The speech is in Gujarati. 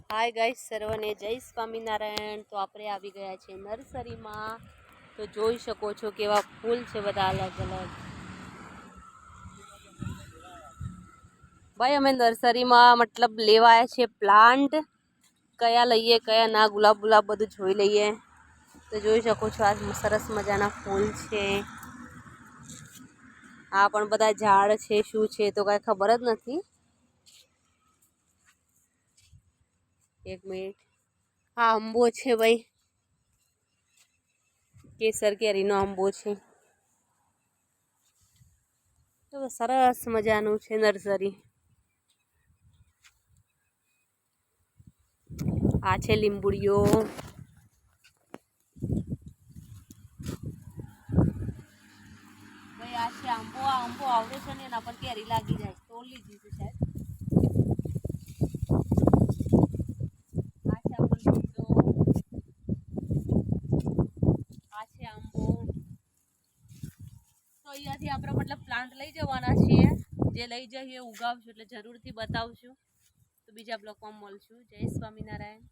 हाय गाइस सर्वने जय स्वामीनारायण। तो આપણે આવી ગયા છે નર્સરીમાં। તો જોઈ શકો છો કેવા ફૂલ છે બધા અલગ અલગ। ભાઈ અમે નર્સરીમાં મતલબ લેવા આવ્યા છે પ્લાન્ટ। કયા લઈએ કયા ના, ગુલાબ ગુલાબ બધું જોઈ લઈએ। તો જોઈ શકો છો આ સરસ મજાના ફૂલ છે। આ પણ બધા ઝાડ છે, શું છે તો કાંઈ ખબર જ નથી। एक मिनिट। हाँ आंबो छे भाई, केसर केरीनो आंबो छे। तो सरस मजानु छे नर्सरी। आ छे લીંબુડીઓ। भाई आ छे आंबो। आ आंबो आवडे छे ने एना पर केरी लागी जाय तो लीधी छे शायद। तो અહીંયાથી આપણે મતલબ પ્લાન્ટ લઈ જવાના છીએ। જે લઈ જઈએ ઉગાવશું એટલે જરૂરથી બતાવશું। તો બીજા બ્લોગમાં મળશું। જય સ્વામિનારાયણ।